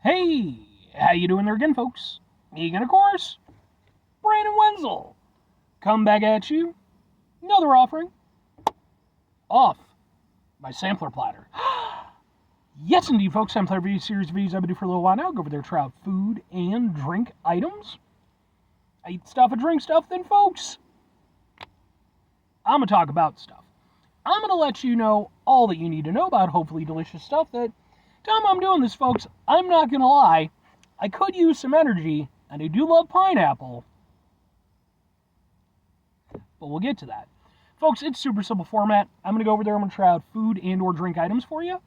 Hey, how you doing there again, folks? Egan, of course, Brandon Wenzel. Come back at you. Another offering. Off my sampler platter. Yes, indeed, folks. Sampler video series of videos I've been doing for a little while now. Go over there, try out food and drink items. I eat stuff, I drink stuff, then, folks, I'm going to talk about stuff. I'm going to let you know all that you need to know about hopefully delicious stuff that time I'm doing this, folks, I'm not going to lie, I could use some energy, and I do love pineapple, but we'll get to that. Folks, it's super simple format. I'm going to go over there, I'm going to try out food and or drink items for you.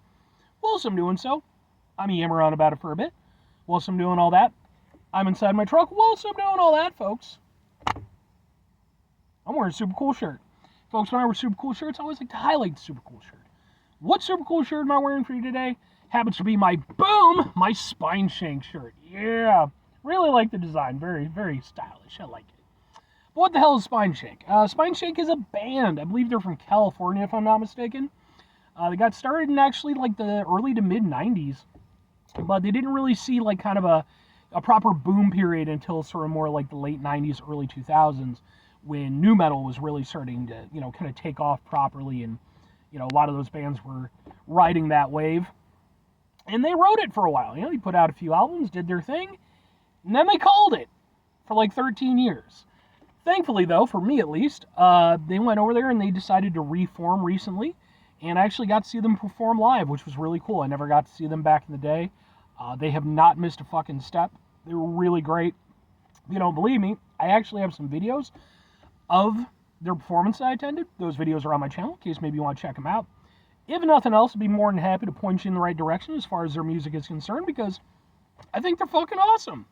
Whilst I'm doing so, I'm yammering on about it for a bit. Whilst I'm doing all that, I'm inside my truck. Whilst I'm doing all that, folks, I'm wearing a super cool shirt. Folks, when I wear super cool shirts, I always like to highlight the super cool shirt. What super cool shirt am I wearing for you today? Happens to be my spine shank shirt. Yeah, really like the design. Very, very stylish. I like it. But what the hell is Spine Shank? Spine Shank is a band. I believe they're from California, if I'm not mistaken. They got started in actually like the early to mid 90s, but they didn't really see like kind of a proper boom period until sort of more like the late 90s, early 2000s, when nu metal was really starting to, kind of take off properly, and, a lot of those bands were riding that wave. And they rode it for a while. They put out a few albums, did their thing, and then they called it for like 13 years. Thankfully, though, for me at least, they went over there and they decided to reform recently, and I actually got to see them perform live, which was really cool. I never got to see them back in the day. They have not missed a fucking step. They were really great. If you don't believe me, I actually have some videos of their performance that I attended. Those videos are on my channel, in case maybe you want to check them out. If nothing else, I'd be more than happy to point you in the right direction as far as their music is concerned, because I think they're fucking awesome.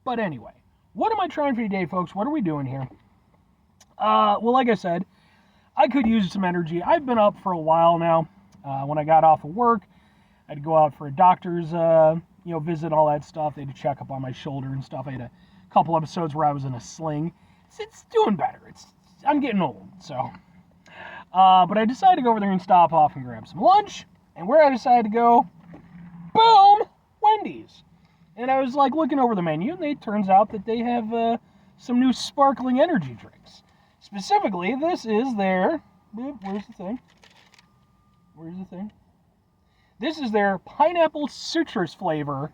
But anyway, what am I trying for today, folks? What are we doing here? Well, like I said, I could use some energy. I've been up for a while now. When I got off of work, I had to go out for a doctor's, visit and all that stuff. They had to check up on my shoulder and stuff. I had a couple episodes where I was in a sling. It's doing better. I'm getting old, so. But I decided to go over there and stop off and grab some lunch. And where I decided to go, boom, Wendy's. And I was like looking over the menu, and it turns out that they have some new sparkling energy drinks. Specifically, this is their, where's the thing? This is their pineapple citrus flavor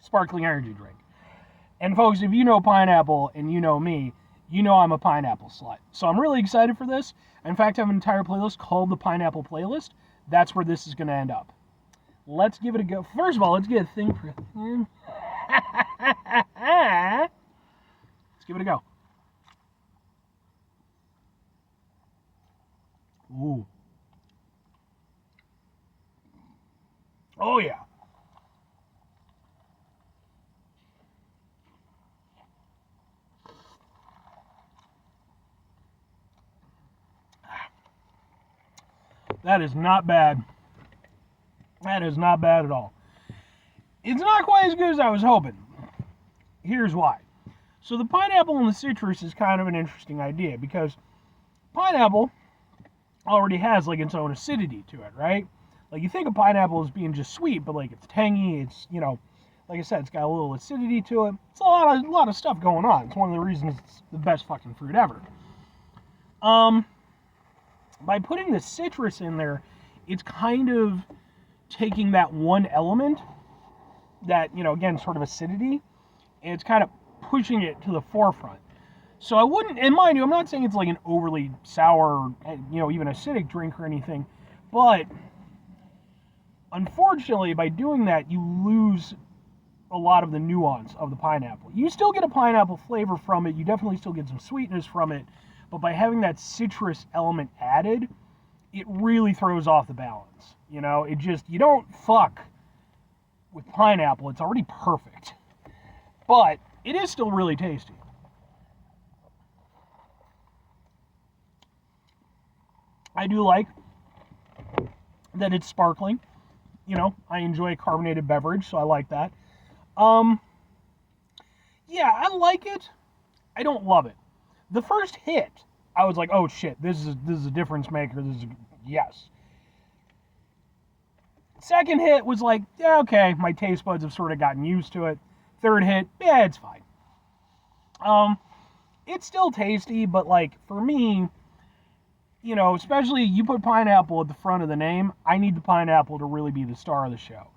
sparkling energy drink. And folks, if you know pineapple and you know me, you know I'm a pineapple slut. So I'm really excited for this. In fact, I have an entire playlist called the Pineapple Playlist. That's where this is going to end up. Let's give it a go. First of all, let's get a thing for him. Let's give it a go. Ooh. Oh, yeah. That is not bad. That is not bad at all. It's not quite as good as I was hoping. Here's why. So the pineapple and the citrus is kind of an interesting idea, because pineapple already has like its own acidity to it, right? Like you think of pineapple as being just sweet, but like it's tangy, it's, like I said, it's got a little acidity to it. It's a lot of stuff going on. It's one of the reasons it's the best fucking fruit ever. By putting the citrus in there, it's kind of taking that one element, that, again, sort of acidity, and it's kind of pushing it to the forefront. So I wouldn't, and mind you, I'm not saying it's like an overly sour, even acidic drink or anything, but unfortunately, by doing that, you lose a lot of the nuance of the pineapple. You still get a pineapple flavor from it, you definitely still get some sweetness from it, but by having that citrus element added, it really throws off the balance. You don't fuck with pineapple. It's already perfect. But it is still really tasty. I do like that it's sparkling. I enjoy a carbonated beverage, so I like that. Yeah, I like it. I don't love it. The first hit, I was like, oh shit, this is a difference maker. Yes. Second hit was like, yeah, okay, my taste buds have sort of gotten used to it. Third hit, yeah, it's fine. It's still tasty, but like for me, especially you put pineapple at the front of the name, I need the pineapple to really be the star of the show.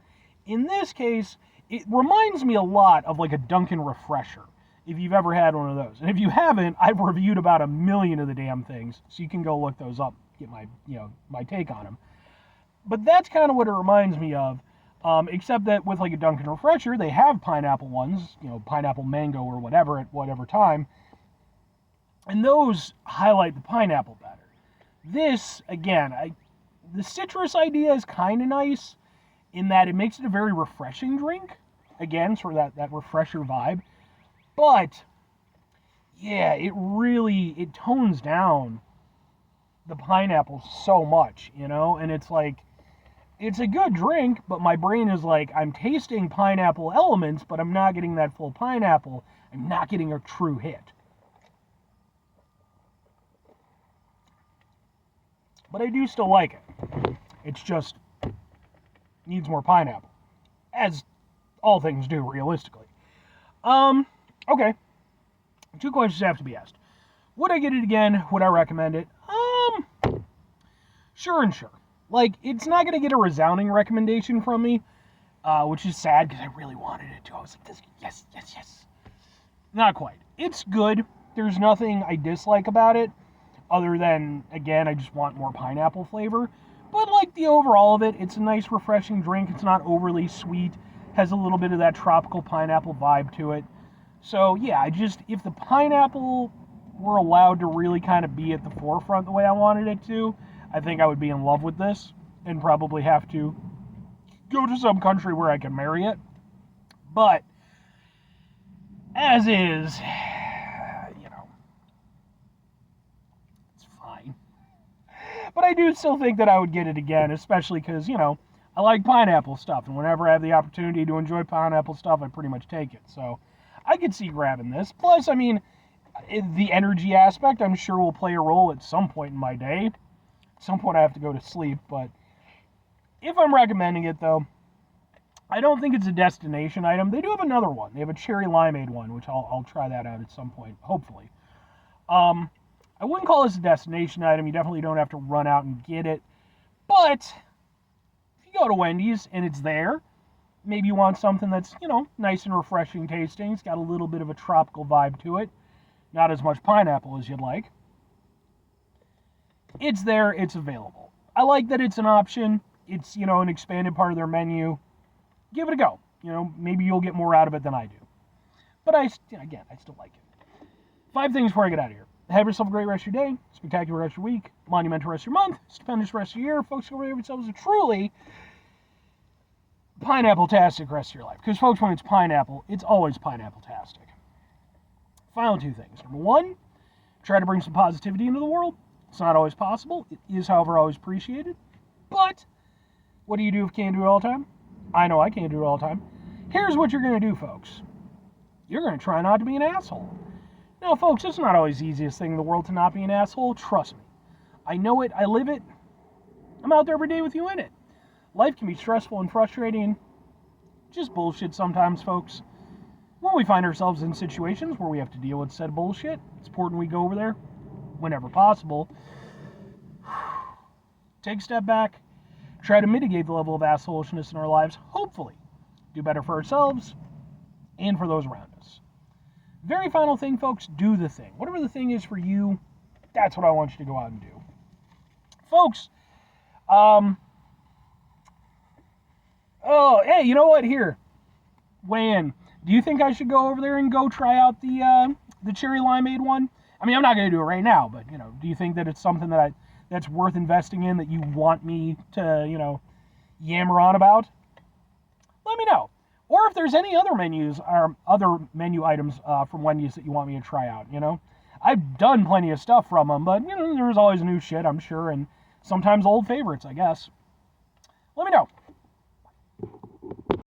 In this case, it reminds me a lot of like a Dunkin' Refresher, if you've ever had one of those. And if you haven't, I've reviewed about 1,000,000 of the damn things, so you can go look those up, get my take on them. But that's kind of what it reminds me of, except that with like a Dunkin' Refresher, they have pineapple ones, pineapple mango or whatever at whatever time, and those highlight the pineapple better. This, again, the citrus idea is kind of nice in that it makes it a very refreshing drink. Again, sort of that refresher vibe. But, yeah, it tones down the pineapple so much, and it's like, it's a good drink, but my brain is like, I'm tasting pineapple elements, but I'm not getting that full pineapple. I'm not getting a true hit. But I do still like it. It's just needs more pineapple, as all things do, realistically. Okay. 2 questions have to be asked. Would I get it again? Would I recommend it? Sure and sure. Like, it's not going to get a resounding recommendation from me, which is sad because I really wanted it to. I was like, yes. Not quite. It's good. There's nothing I dislike about it, other than, again, I just want more pineapple flavor. But, like, the overall of it, it's a nice, refreshing drink. It's not overly sweet. Has a little bit of that tropical pineapple vibe to it. So, yeah, if the pineapple were allowed to really kind of be at the forefront the way I wanted it to, I think I would be in love with this and probably have to go to some country where I can marry it. But, as is, it's fine. But I do still think that I would get it again, especially because, I like pineapple stuff, and whenever I have the opportunity to enjoy pineapple stuff, I pretty much take it. So, I could see grabbing this. Plus, I mean, the energy aspect, I'm sure, will play a role at some point in my day. At some point, I have to go to sleep, but if I'm recommending it, though, I don't think it's a destination item. They do have another one. They have a cherry limeade one, which I'll try that out at some point, hopefully. I wouldn't call this a destination item. You definitely don't have to run out and get it. But if you go to Wendy's and it's there, maybe you want something that's, nice and refreshing tasting. It's got a little bit of a tropical vibe to it. Not as much pineapple as you'd like. It's there. It's available. I like that it's an option. It's, an expanded part of their menu. Give it a go. Maybe you'll get more out of it than I do. But I still like it. 5 things before I get out of here. Have yourself a great rest of your day, spectacular rest of your week, monumental rest of your month, stupendous rest of your year. Folks, go have yourselves a truly pineapple-tastic rest of your life. Because, folks, when it's pineapple, it's always pineapple-tastic. Final 2 things. Number 1, try to bring some positivity into the world. It's not always possible. It is, however, always appreciated. But what do you do if you can't do it all the time? I know I can't do it all the time. Here's what you're going to do, folks. You're going to try not to be an asshole. Now, folks, it's not always the easiest thing in the world to not be an asshole. Trust me. I know it. I live it. I'm out there every day with you in it. Life can be stressful and frustrating. Just bullshit sometimes, folks. When we find ourselves in situations where we have to deal with said bullshit, it's important we go over there whenever possible. Take a step back. Try to mitigate the level of assholishness in our lives. Hopefully, do better for ourselves and for those around us. Very final thing, folks, do the thing. Whatever the thing is for you, that's what I want you to go out and do. Folks, hey, you know what? Here, weigh in. Do you think I should go over there and go try out the cherry limeade one? I mean, I'm not going to do it right now, but, do you think that it's something that's worth investing in, that you want me to, yammer on about? Let me know. Or if there's any other menus or other menu items from Wendy's that you want me to try out, I've done plenty of stuff from them, but, there's always new shit, I'm sure, and sometimes old favorites, I guess. Let me know.